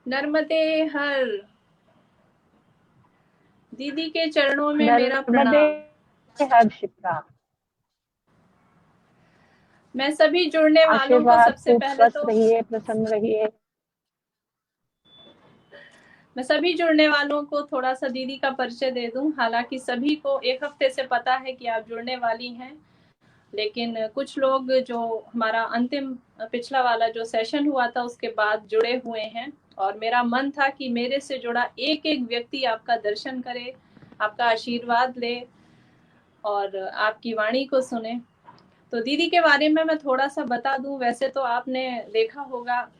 नर्मदे हर। दीदी के चरणों में मेरा नर्मदे प्रणाम। हर शिप्रा। मैं सभी जुड़ने वालों को आशीर्वाद, सबसे खूब पहले स्वस्थ तो रहिए, प्रसन्न रहिए। मैं सभी जुड़ने वालों को थोड़ा सा दीदी का परिचय दे दूं। हालांकि सभी को एक हफ्ते से पता है कि आप जुड़ने वाली हैं, लेकिन कुछ लोग जो हमारा अंतिम पिछला वाला जो सेशन हुआ था उसके बाद जुड़े हुए हैं, और मेरा मन था कि मेरे से जुड़ा एक एक व्यक्ति आपका दर्शन करे, आपका आशीर्वाद ले और आपकी वाणी को सुने। तो दीदी के बारे में मैं थोड़ा सा बता दूं। वैसे तो आपने देखा होगा,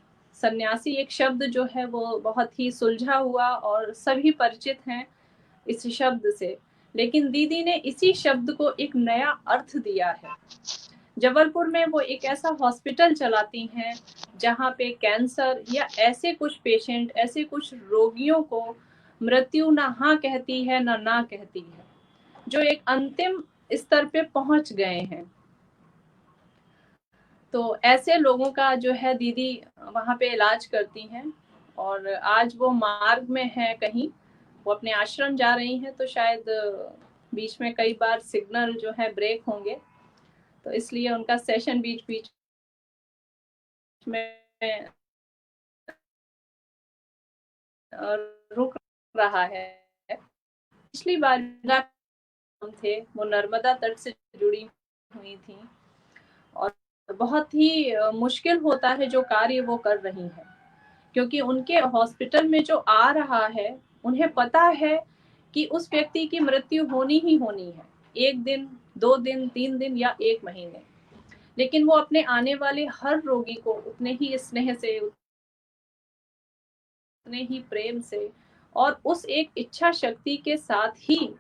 सन्यासी एक शब्द जो है वो बहुत ही सुलझा हुआ और सभी परिचित हैं इस शब्द से, लेकिन दीदी ने इसी शब्द को एक नया अर्थ दिया है। जबलपुर में वो एक ऐसा हॉस्पिटल चलाती हैं जहाँ पे कैंसर या ऐसे कुछ पेशेंट, ऐसे कुछ रोगियों को मृत्यु ना हाँ कहती है ना कहती है, जो एक अंतिम स्तर पे पहुंच गए हैं। तो ऐसे लोगों का जो है दीदी वहाँ पे इलाज करती हैं। और आज वो मार्ग में है कहीं, वो अपने आश्रम जा रही हैं, तो शायद बीच में कई बार सिग्नल जो है ब्रेक होंगे, तो इसलिए उनका सेशन बीच बीच में रुक रहा है। पिछली बार थे वो नर्मदा तट से जुड़ी हुई थी, और बहुत ही मुश्किल होता है जो कार्य वो कर रही हैं, क्योंकि उनके हॉस्पिटल में जो आ रहा है उन्हें पता है कि उस व्यक्ति की मृत्यु होनी ही होनी है, 1 दिन 2 दिन 3 दिन या 1 महीने, लेकिन वो अपने आने वाले हर रोगी को उतने ही स्नेह से, उतने ही प्रेम से और उस एक इच्छा शक्ति के साथ ही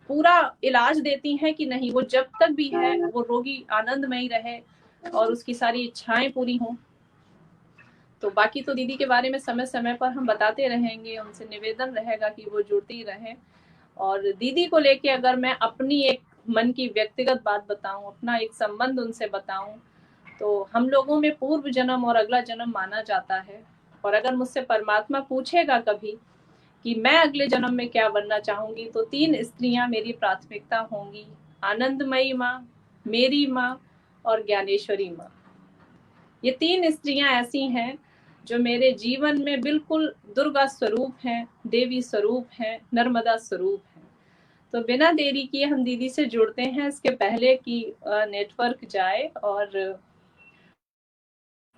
पूरा इलाज देती हैं कि नहीं, वो जब तक भी है वो रोगी आनंदमयी रहे और उसकी सारी इच्छाएं पूरी हों। तो बाकी तो दीदी के बारे में समय समय पर हम बताते रहेंगे, उनसे निवेदन रहेगा कि वो जुड़ती रहें। और दीदी को लेके अगर मैं अपनी एक मन की व्यक्तिगत बात बताऊं, अपना एक संबंध उनसे बताऊं, तो हम लोगों में पूर्व जन्म और अगला जन्म माना जाता है। और अगर मुझसे परमात्मा पूछेगा कभी कि मैं अगले जन्म में क्या बनना चाहूंगी, तो 3 स्त्रियां मेरी प्राथमिकता होंगी, आनंदमयी माँ, मेरी माँ और ज्ञानेश्वरी माँ। ये 3 स्त्रियां ऐसी हैं जो मेरे जीवन में बिल्कुल दुर्गा स्वरूप हैं, देवी स्वरूप हैं, नर्मदा स्वरूप हैं। तो बिना देरी किए हम दीदी से जुड़ते हैं, इसके पहले कि नेटवर्क जाए और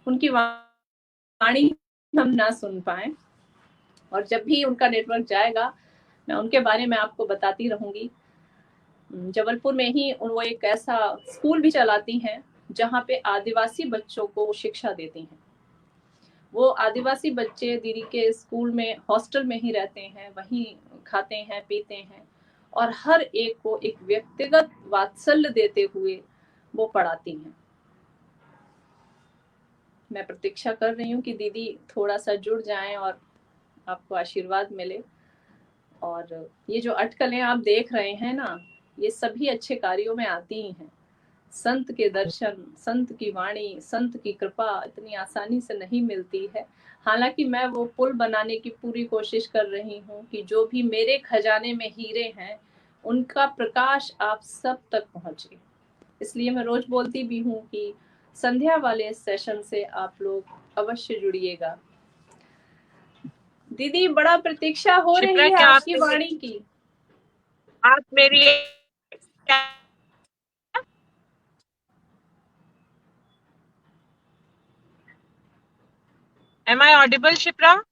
उनकी वाणी हम ना सुन पाए। और जब भी उनका नेटवर्क जाएगा मैं उनके बारे में आपको बताती रहूंगी। जबलपुर में ही वो एक ऐसा स्कूल भी चलाती हैं जहाँ पे आदिवासी बच्चों को शिक्षा देती हैं। वो आदिवासी बच्चे दीदी के स्कूल में हॉस्टल में ही रहते हैं, वहीं खाते हैं पीते हैं, और हर एक को एक व्यक्तिगत वात्सल्य देते हुए वो पढ़ाती हैं। मैं प्रतीक्षा कर रही हूँ कि दीदी थोड़ा सा जुड़ जाएं और आपको आशीर्वाद मिले। और ये जो अटकलें आप देख रहे हैं ना, ये सभी अच्छे कार्यों में आती ही हैं। संत के दर्शन, संत की वाणी, संत की कृपा इतनी आसानी से नहीं मिलती है। हालांकि मैं वो पुल बनाने की पूरी कोशिश कर रही हूँ कि जो भी मेरे खजाने में हीरे हैं उनका प्रकाश आप सब तक पहुंचे। इसलिए मैं रोज बोलती भी हूँ कि संध्या वाले सेशन से आप लोग अवश्य जुड़िएगा। दीदी बड़ा प्रतीक्षा हो शिप्रा, रही है क्या आपकी वाणी की। आप मेरी am I audible Shipra?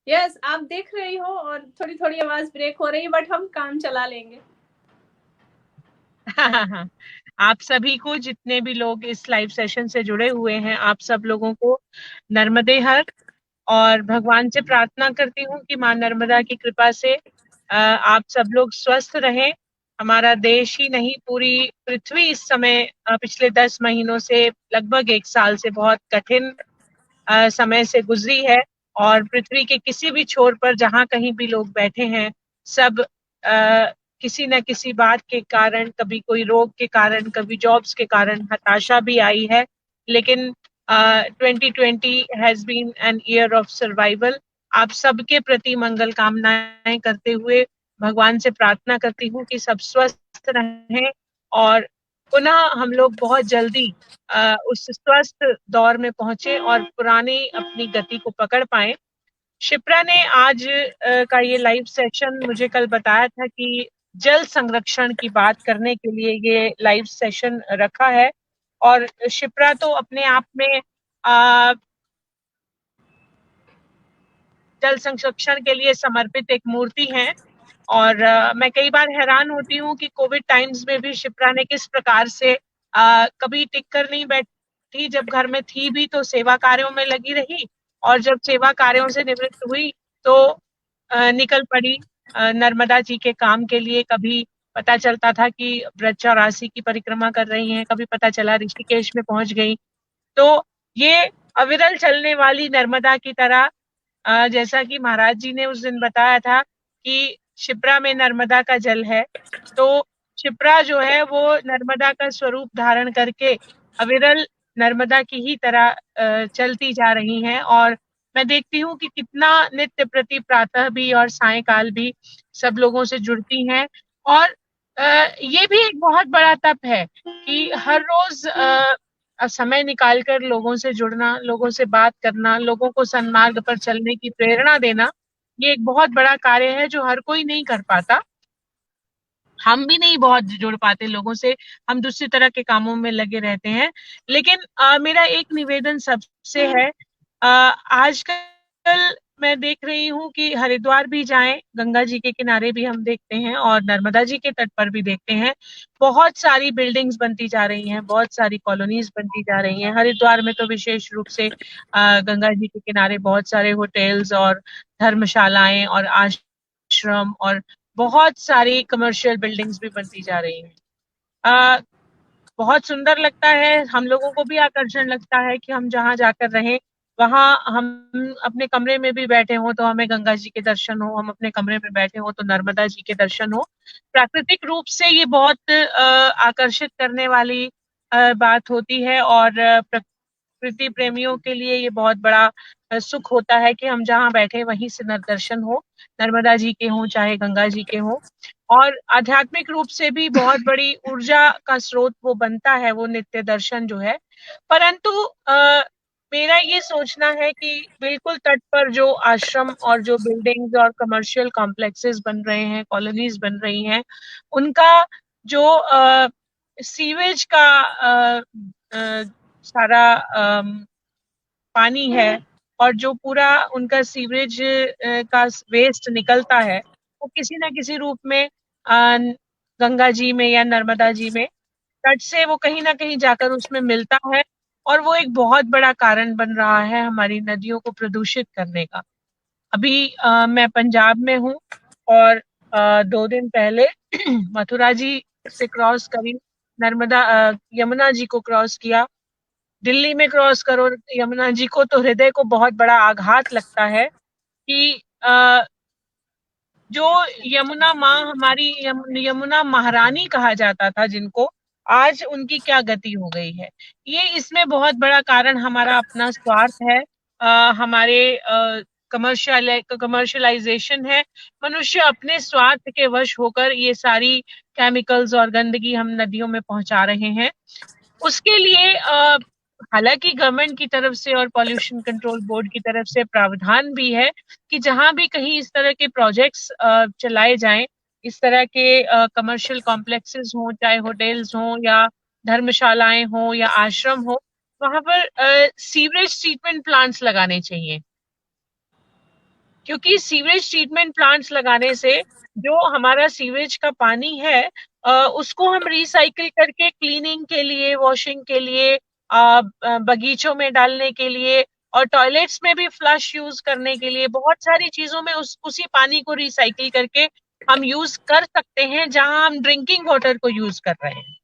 Yes, आप देख रही हो और थोड़ी थोड़ी आवाज ब्रेक हो रही है, बट हम काम चला लेंगे। आप सभी को, जितने भी लोग इस लाइव सेशन से जुड़े हुए हैं, आप सब लोगों को नर्मदे हर। और भगवान से प्रार्थना करती हूँ कि माँ नर्मदा की कृपा से आप सब लोग स्वस्थ रहें। हमारा देश ही नहीं, पूरी पृथ्वी इस समय पिछले 10 महीनों से लगभग 1 साल से बहुत कठिन समय से गुजरी है। और पृथ्वी के किसी भी छोर पर जहाँ कहीं भी लोग बैठे हैं, सब किसी न किसी बात के कारण, कभी कोई रोग के कारण, कभी जॉब्स के कारण हताशा भी आई है। लेकिन 2020 has been an year of survival. आप सबके प्रति मंगल कामनाएं करते हुए भगवान से प्रार्थना करती हूँ कि सब स्वस्थ रहें और पुनः हम लोग बहुत जल्दी उस स्वस्थ दौर में पहुंचे और पुरानी अपनी गति को पकड़ पाए। शिप्रा ने आज का ये लाइव सेशन मुझे कल बताया था कि जल संरक्षण की बात करने के लिए ये लाइव सेशन रखा है और शिप्रा तो अपने आप में जल संरक्षण के लिए समर्पित एक मूर्ति है। और मैं कई बार हैरान होती हूँ कि कोविड टाइम्स में भी शिप्रा ने किस प्रकार से कभी टिक कर नहीं बैठी, जब घर में थी भी तो सेवा कार्यों में लगी रही और जब सेवा कार्यों से निवृत्त हुई तो निकल पड़ी नर्मदा जी के काम के लिए। कभी पता चलता था कि ब्रज 84 की परिक्रमा कर रही हैं, कभी पता चला ऋषिकेश में पहुंच गई। तो ये अविरल चलने वाली नर्मदा की तरह जैसा कि महाराज जी ने उस दिन बताया था कि शिप्रा में नर्मदा का जल है, तो शिप्रा जो है वो नर्मदा का स्वरूप धारण करके अविरल नर्मदा की ही तरह चलती जा रही हैं। और मैं देखती हूँ कि कितना नित्य प्रति प्रातः भी और सायकाल भी सब लोगों से जुड़ती हैं। और ये भी एक बहुत बड़ा तप है कि हर रोज समय निकालकर लोगों से जुड़ना, लोगों से बात करना, लोगों को सन्मार्ग पर चलने की प्रेरणा देना, ये एक बहुत बड़ा कार्य है जो हर कोई नहीं कर पाता। हम भी नहीं बहुत जुड़ पाते लोगों से, हम दूसरी तरह के कामों में लगे रहते हैं। लेकिन मेरा एक निवेदन सबसे है, आजकल मैं देख रही हूँ कि हरिद्वार भी जाएं, गंगा जी के किनारे भी हम देखते हैं और नर्मदा जी के तट पर भी देखते हैं, बहुत सारी बिल्डिंग्स बनती जा रही हैं, बहुत सारी कॉलोनीज बनती जा रही हैं। हरिद्वार में तो विशेष रूप से गंगा जी के किनारे बहुत सारे होटल्स और धर्मशालाएं और आश्रम और बहुत सारी कमर्शियल बिल्डिंग्स भी बनती जा रही हैं। बहुत सुंदर लगता है, हम लोगों को भी आकर्षण लगता है कि हम जहाँ जाकर रहें वहाँ हम अपने कमरे में भी बैठे हों तो हमें गंगा जी के दर्शन हो, हम अपने कमरे में बैठे हों तो नर्मदा जी के दर्शन हो। प्राकृतिक रूप से ये बहुत आकर्षित करने वाली बात होती है और प्रकृति प्रेमियों के लिए ये बहुत बड़ा सुख होता है कि हम जहाँ बैठे वहीं से दर्शन हो, नर्मदा जी के हों चाहे गंगा जी के हों। और आध्यात्मिक रूप से भी बहुत बड़ी ऊर्जा का स्रोत वो बनता है, वो नित्य दर्शन जो है। परंतु मेरा ये सोचना है कि बिल्कुल तट पर जो आश्रम और जो बिल्डिंग्स और कमर्शियल कॉम्प्लेक्सेस बन रहे हैं, कॉलोनीज बन रही हैं, उनका जो सीवेज का सारा पानी है और जो पूरा उनका सीवरेज का वेस्ट निकलता है वो किसी ना किसी रूप में गंगा जी में या नर्मदा जी में तट से वो कहीं ना कहीं जाकर उसमें मिलता है और वो एक बहुत बड़ा कारण बन रहा है हमारी नदियों को प्रदूषित करने का। अभी मैं पंजाब में हूँ और 2 दिन पहले मथुरा जी से क्रॉस करी, नर्मदा यमुना जी को क्रॉस किया। दिल्ली में क्रॉस करो यमुना जी को तो हृदय को बहुत बड़ा आघात लगता है कि जो यमुना माँ हमारी यमुना महारानी कहा जाता था जिनको, आज उनकी क्या गति हो गई है। ये इसमें बहुत बड़ा कारण हमारा अपना स्वार्थ है, हमारे कमर्शियलाइजेशन है। मनुष्य अपने स्वार्थ के वश होकर ये सारी केमिकल्स और गंदगी हम नदियों में पहुंचा रहे हैं। उसके लिए हालांकि गवर्नमेंट की तरफ से और पॉल्यूशन कंट्रोल बोर्ड की तरफ से प्रावधान भी है कि जहां भी कहीं इस तरह के प्रोजेक्ट्स चलाए जाएं, इस तरह के कमर्शियल कॉम्प्लेक्सेस हों, चाहे होटल्स हों या धर्मशालाएं हों या आश्रम हो, वहां पर सीवरेज ट्रीटमेंट प्लांट्स लगाने चाहिए। क्योंकि सीवरेज ट्रीटमेंट प्लांट्स लगाने से जो हमारा सीवरेज का पानी है उसको हम रिसाइकिल करके क्लीनिंग के लिए, वॉशिंग के लिए, बगीचों में डालने के लिए और टॉयलेट्स में भी फ्लश यूज करने के लिए, बहुत सारी चीजों में उसी पानी को रिसाइकिल करके हम यूज कर सकते हैं जहां हम ड्रिंकिंग वाटर को यूज कर रहे हैं।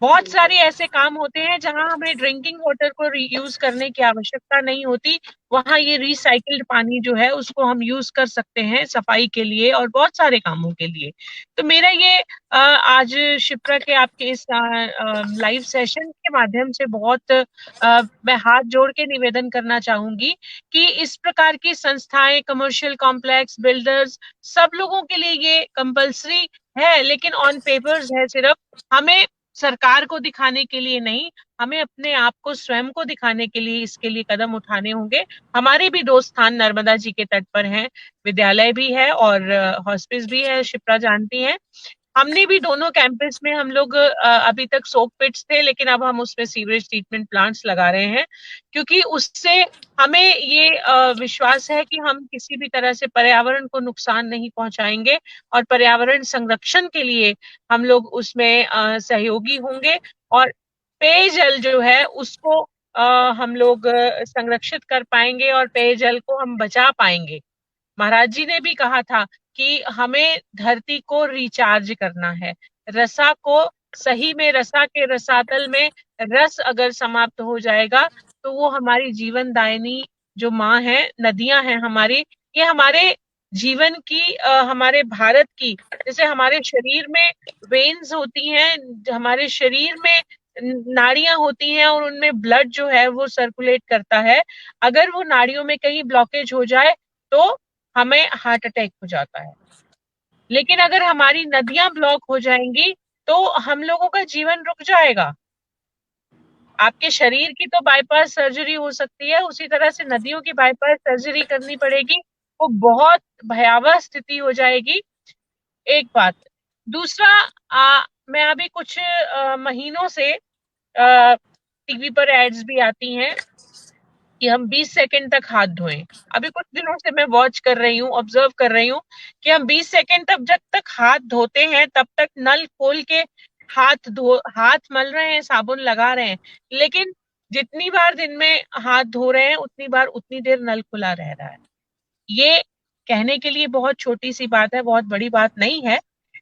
बहुत सारे ऐसे काम होते हैं जहां हमें ड्रिंकिंग वाटर को रीयूज करने की आवश्यकता नहीं होती, वहां ये रिसाइकिल्ड पानी जो है उसको हम यूज कर सकते हैं सफाई के लिए और बहुत सारे कामों के लिए। तो मेरा ये आज शिप्रा के आपके इस लाइव सेशन के माध्यम से बहुत मैं हाथ जोड़ के निवेदन करना चाहूंगी कि इस प्रकार की संस्थाएं, कमर्शियल कॉम्प्लेक्स, बिल्डर्स, सब लोगों के लिए ये कंपल्सरी है, लेकिन ऑन पेपर्स है सिर्फ। हमें सरकार को दिखाने के लिए नहीं, हमें अपने आप को स्वयं को दिखाने के लिए इसके लिए कदम उठाने होंगे। हमारे भी दो स्थान नर्मदा जी के तट पर हैं, विद्यालय भी है और हॉस्पिस भी है, शिप्रा जानती हैं। हमने भी दोनों कैंपस में हम लोग अभी तक सोक पिट्स थे, लेकिन अब हम उसमें सीवरेज ट्रीटमेंट प्लांट्स लगा रहे हैं, क्योंकि उससे हमें ये विश्वास है कि हम किसी भी तरह से पर्यावरण को नुकसान नहीं पहुंचाएंगे और पर्यावरण संरक्षण के लिए हम लोग उसमें सहयोगी होंगे और पेयजल जो है उसको हम लोग संरक्षित कर पाएंगे और पेयजल को हम बचा पाएंगे। महाराज जी ने भी कहा था कि हमें धरती को रिचार्ज करना है। रसा को सही में, रसा के रसातल में रस अगर समाप्त हो जाएगा तो वो हमारी जीवन दायिनी जो माँ है, नदियां हैं हमारी, ये हमारे जीवन की हमारे भारत की, जैसे हमारे शरीर में वेन्स होती हैं, हमारे शरीर में नाड़ियां होती हैं और उनमें ब्लड जो है वो सर्कुलेट करता है। अगर वो नाड़ियों में कहीं ब्लॉकेज हो जाए तो हमें हार्ट अटैक हो जाता है। लेकिन अगर हमारी नदियां ब्लॉक हो जाएंगी तो हम लोगों का जीवन रुक जाएगा। आपके शरीर की तो बाईपास सर्जरी हो सकती है, उसी तरह से नदियों की बाईपास सर्जरी करनी पड़ेगी, वो बहुत भयावह स्थिति हो जाएगी। एक बात। दूसरा, मैं अभी कुछ महीनों से टीवी पर एड्स भी आती हैं कि हम 20 सेकंड तक हाथ धोएं। अभी कुछ दिनों से मैं वॉच कर रही हूँ, ऑब्जर्व कर रही हूँ कि हम 20 सेकंड तक जब तक हाथ धोते हैं तब तक नल खोल के हाथ मल रहे हैं, साबुन लगा रहे हैं, लेकिन जितनी बार दिन में हाथ धो रहे हैं उतनी बार उतनी देर नल खुला रह रहा है। ये कहने के लिए बहुत छोटी सी बात है, बहुत बड़ी बात नहीं है,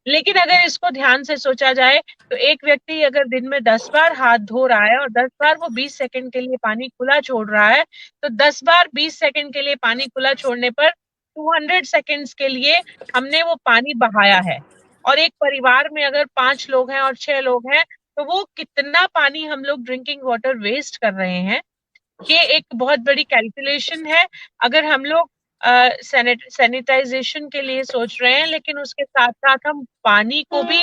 लेकिन अगर इसको ध्यान से सोचा जाए तो एक व्यक्ति अगर दिन में 10 बार हाथ धो रहा है और 10 बार वो 20 सेकंड के लिए पानी खुला छोड़ रहा है, तो 10 बार 20 सेकंड के लिए पानी खुला छोड़ने पर 200 सेकंड्स के लिए हमने वो पानी बहाया है। और एक परिवार में अगर 5 लोग हैं और 6 लोग हैं तो वो कितना पानी हम लोग ड्रिंकिंग वाटर वेस्ट कर रहे हैं, ये एक बहुत बड़ी कैलकुलेशन है। अगर हम लोग सैनिटाइजेशन के लिए सोच रहे हैं, लेकिन उसके साथ साथ हम पानी को भी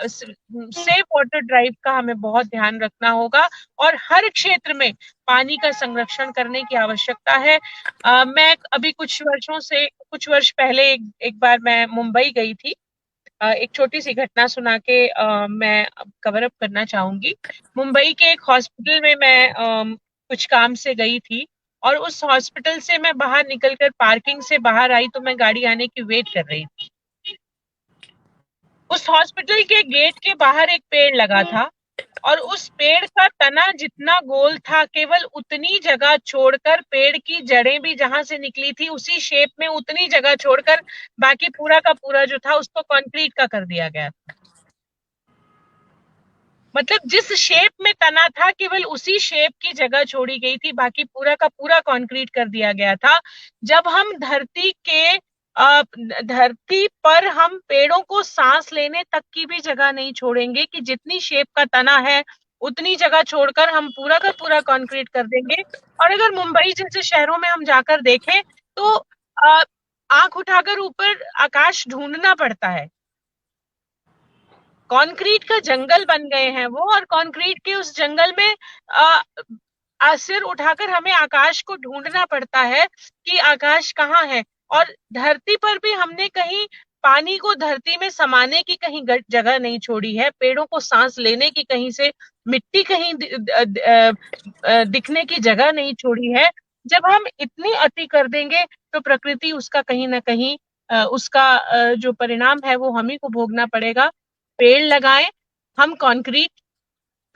सेफ वाटर ड्राइव का हमें बहुत ध्यान रखना होगा और हर क्षेत्र में पानी का संरक्षण करने की आवश्यकता है। मैं अभी कुछ वर्ष पहले एक बार मैं मुंबई गई थी। एक छोटी सी घटना सुना के मैं कवर अप करना चाहूंगी। मुंबई के एक हॉस्पिटल में मैं कुछ काम से गई थी और उस हॉस्पिटल से मैं बाहर निकलकर पार्किंग से बाहर आई तो मैं गाड़ी आने की वेट कर रही थी। उस हॉस्पिटल के गेट के बाहर एक पेड़ लगा था और उस पेड़ का तना जितना गोल था, केवल उतनी जगह छोड़कर, पेड़ की जड़ें भी जहां से निकली थी उसी शेप में उतनी जगह छोड़कर बाकी पूरा का पूरा जो था उसको कंक्रीट का कर दिया गया था। मतलब जिस शेप में तना था केवल उसी शेप की जगह छोड़ी गई थी, बाकी पूरा का पूरा कंक्रीट कर दिया गया था। जब हम धरती पर हम पेड़ों को सांस लेने तक की भी जगह नहीं छोड़ेंगे कि जितनी शेप का तना है उतनी जगह छोड़कर हम पूरा का पूरा कंक्रीट कर देंगे। और अगर मुंबई जैसे शहरों में हम जाकर देखें तो आंख उठाकर ऊपर आकाश ढूंढना पड़ता है। कंक्रीट का जंगल बन गए हैं वो, और कंक्रीट के उस जंगल में सिर उठाकर हमें आकाश को ढूंढना पड़ता है कि आकाश कहाँ है। और धरती पर भी हमने कहीं पानी को धरती में समाने की कहीं जगह नहीं छोड़ी है, पेड़ों को सांस लेने की कहीं से मिट्टी कहीं दिखने की जगह नहीं छोड़ी है। जब हम इतनी अति कर देंगे तो प्रकृति उसका कहीं ना कहीं उसका जो परिणाम है वो हम ही को भोगना पड़ेगा। पेड़ लगाएं, हम कंक्रीट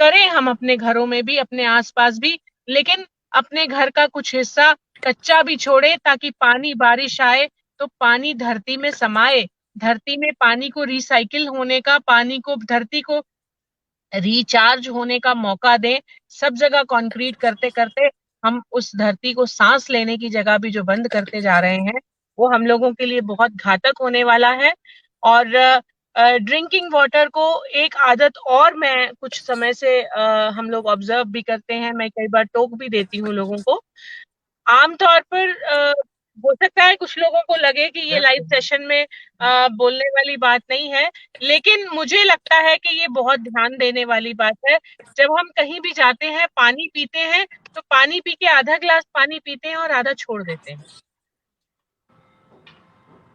करें, हम अपने घरों में भी, अपने आसपास भी, लेकिन अपने घर का कुछ हिस्सा कच्चा भी छोड़े ताकि पानी, बारिश आए तो पानी धरती में समाये, धरती में पानी को रिसाइकिल होने का, पानी को, धरती को रिचार्ज होने का मौका दें। सब जगह कंक्रीट करते करते हम उस धरती को सांस लेने की जगह भी जो बंद करते जा रहे हैं, वो हम लोगों के लिए बहुत घातक होने वाला है। और ड्रिंकिंग वाटर को एक आदत और मैं कुछ समय से हम लोग ऑब्जर्व भी करते हैं, मैं कई बार टोक भी देती हूँ लोगों को। आमतौर पर हो सकता है कुछ लोगों को लगे कि ये लाइव सेशन में बोलने वाली बात नहीं है, लेकिन मुझे लगता है कि ये बहुत ध्यान देने वाली बात है। जब हम कहीं भी जाते हैं, पानी पीते हैं, तो पानी पी के आधा ग्लास पानी पीते हैं और आधा छोड़ देते हैं।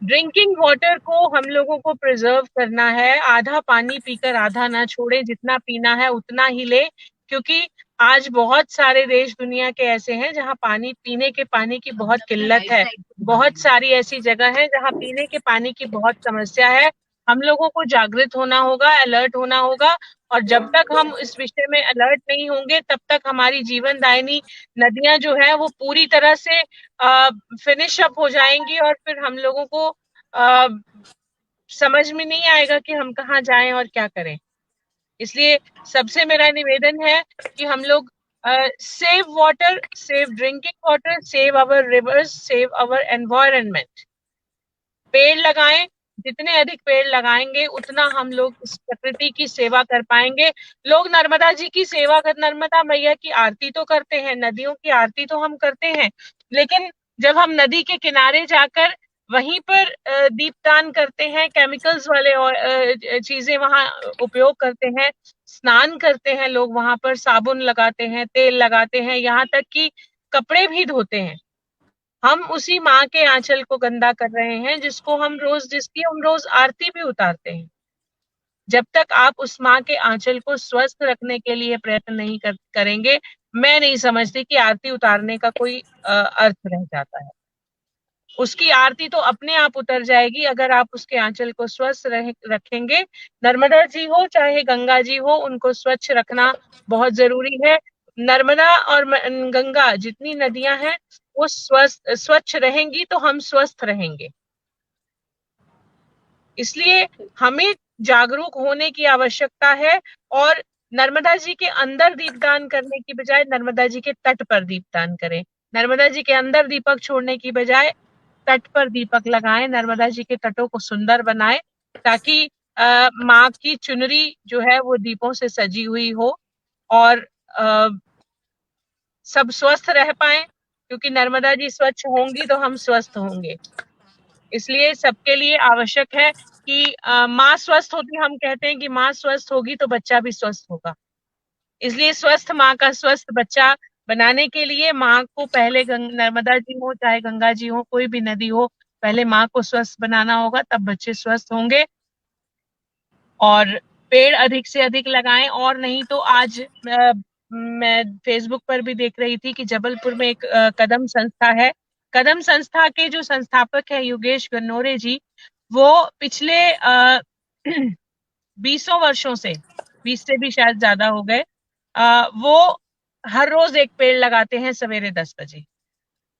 ड्रिंकिंग वाटर को हम लोगों को प्रिजर्व करना है, आधा पानी पीकर आधा ना छोड़े, जितना पीना है उतना ही ले, क्योंकि आज बहुत सारे देश दुनिया के ऐसे हैं जहां पानी पीने के पानी की बहुत किल्लत है। बहुत सारी ऐसी जगह है जहां पीने के पानी की बहुत समस्या है। हम लोगों को जागृत होना होगा, अलर्ट होना होगा, और जब तक हम इस विषय में अलर्ट नहीं होंगे तब तक हमारी जीवनदायिनी नदियां जो है वो पूरी तरह से फिनिश अप हो जाएंगी, और फिर हम लोगों को समझ में नहीं आएगा कि हम कहाँ जाएं और क्या करें। इसलिए सबसे मेरा निवेदन है कि हम लोग save water, save drinking water, save our rivers, save our environment. पेड़ लगाएं, जितने अधिक पेड़ लगाएंगे उतना हम लोग इस प्रकृति की सेवा कर पाएंगे। लोग नर्मदा जी की सेवा कर, नर्मदा मैया की आरती तो करते हैं, नदियों की आरती तो हम करते हैं, लेकिन जब हम नदी के किनारे जाकर वहीं पर दीपदान करते हैं, केमिकल्स वाले चीजें वहां उपयोग करते हैं, स्नान करते हैं, लोग वहां पर साबुन लगाते हैं, तेल लगाते हैं, यहाँ तक कि कपड़े भी धोते हैं, हम उसी माँ के आंचल को गंदा कर रहे हैं जिसकी हम रोज आरती भी उतारते हैं। जब तक आप उस माँ के आंचल को स्वस्थ रखने के लिए प्रयत्न नहीं करेंगे, मैं नहीं समझती कि आरती उतारने का कोई अर्थ रह जाता है। उसकी आरती तो अपने आप उतर जाएगी अगर आप उसके आंचल को स्वस्थ रखेंगे। नर्मदा जी हो चाहे गंगा जी हो, उनको स्वच्छ रखना बहुत जरूरी है। नर्मदा और गंगा जितनी नदियां हैं वो स्वच्छ रहेंगी तो हम स्वस्थ रहेंगे। इसलिए हमें जागरूक होने की आवश्यकता है, और नर्मदा जी के अंदर दीपदान करने की बजाय नर्मदा जी के तट पर दीपदान करें। नर्मदा जी के अंदर दीपक छोड़ने की बजाय तट पर दीपक लगाएं, नर्मदा जी के तटों को सुंदर बनाएं, ताकि माँ की चुनरी जो है वो दीपों से सजी हुई हो और सब स्वस्थ रह पाए, क्योंकि नर्मदा जी स्वच्छ होंगी तो हम स्वस्थ होंगे। इसलिए सबके लिए आवश्यक है कि माँ स्वस्थ होती, हम कहते हैं कि माँ स्वस्थ होगी तो बच्चा भी स्वस्थ होगा। इसलिए स्वस्थ माँ का स्वस्थ बच्चा बनाने के लिए माँ को पहले नर्मदा जी हो चाहे गंगा जी हो, कोई भी नदी हो, पहले माँ को स्वस्थ बनाना होगा, तब बच्चे स्वस्थ होंगे। और पेड़ अधिक से अधिक लगाएं, और नहीं तो आज मैं फेसबुक पर भी देख रही थी कि जबलपुर में एक कदम संस्था है। कदम संस्था के जो संस्थापक है योगेश गन्नोरे जी, वो पिछले 20 वर्षों से, 20 से भी शायद ज्यादा हो गए, वो हर रोज एक पेड़ लगाते हैं सवेरे 10 बजे।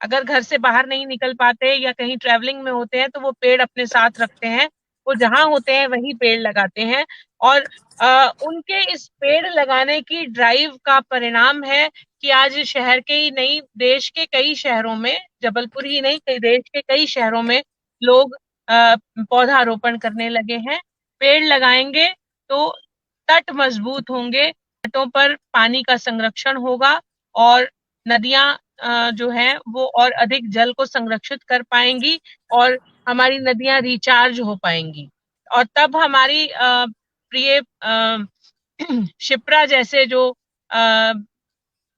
अगर घर से बाहर नहीं निकल पाते या कहीं ट्रैवलिंग में होते हैं तो वो पेड़ अपने साथ रखते हैं, वो जहां होते हैं वहीं पेड़ लगाते हैं। और उनके इस पेड़ लगाने की ड्राइव का परिणाम है कि आज शहर के ही नहीं, देश के कई शहरों में, जबलपुर ही नहीं, कई देश के कई शहरों में लोग पौधारोपण करने लगे हैं। पेड़ लगाएंगे तो तट मजबूत होंगे, तटों पर पानी का संरक्षण होगा, और नदियां जो है वो और अधिक जल को संरक्षित कर पाएंगी, और हमारी नदियां रिचार्ज हो पाएंगी। और तब हमारी प्रिय शिप्रा जैसे जो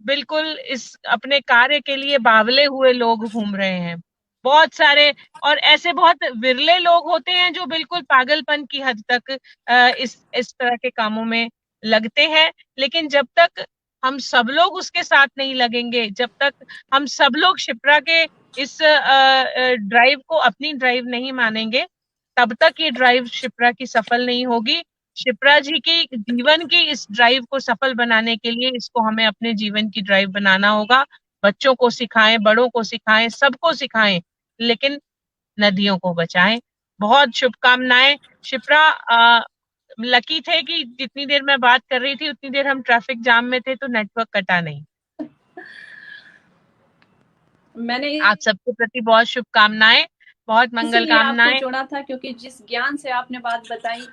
बिल्कुल इस अपने कार्य के लिए बावले हुए लोग घूम रहे हैं, बहुत सारे, और ऐसे बहुत विरले लोग होते हैं जो बिल्कुल पागलपन की हद तक इस तरह के कामों में लगते हैं। लेकिन जब तक हम सब लोग उसके साथ नहीं लगेंगे, जब तक हम सब लोग शिप्रा के इस ड्राइव को अपनी ड्राइव नहीं मानेंगे, तब तक ये ड्राइव शिप्रा की सफल नहीं होगी। शिप्रा जी की जीवन की इस ड्राइव को सफल बनाने के लिए इसको हमें अपने जीवन की ड्राइव बनाना होगा। बच्चों को सिखाएं, बड़ों को सिखाएं, सबको सिखाएं, लेकिन नदियों को बचाएं। बहुत शुभकामनाएं शिप्रा। लकी थे कि जितनी देर मैं बात कर रही थी उतनी देर हम ट्रैफिक जाम में थे, तो नेटवर्क कटा नहीं। मैंने आप सबके प्रति बहुत शुभकामनाएं, बहुत मंगल इसीलिए आपको कामनाएं। जोड़ा था, क्योंकि जिस ज्ञान से आपने बात बताई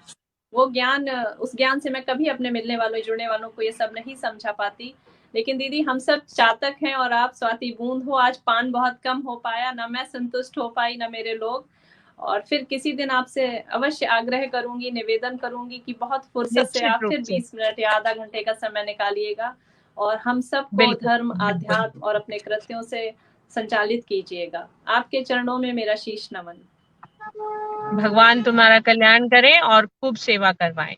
वो ज्ञान, उस ज्ञान से मैं कभी अपने मिलने वालों, जुड़ने वालों को ये सब नहीं समझा पाती। लेकिन दीदी हम सब चातक हैं और आप स्वाति बूंद हो। आज पान बहुत कम हो पाया, ना मैं संतुष्ट हो पाई ना मेरे लोग। और फिर किसी दिन आपसे अवश्य आग्रह करूंगी, निवेदन करूंगी कि बहुत फुर्सत से निश्चित आप रूप फिर से, 20 मिनट या आधा घंटे का समय निकालिएगा और हम सबको बिल्कुल धर्म, बिल्कुल। आध्यात्म और अपने कृत्यों से संचालित कीजिएगा। आपके चरणों में मेरा शीश नमन। भगवान तुम्हारा कल्याण करे और खूब सेवा करवाएं।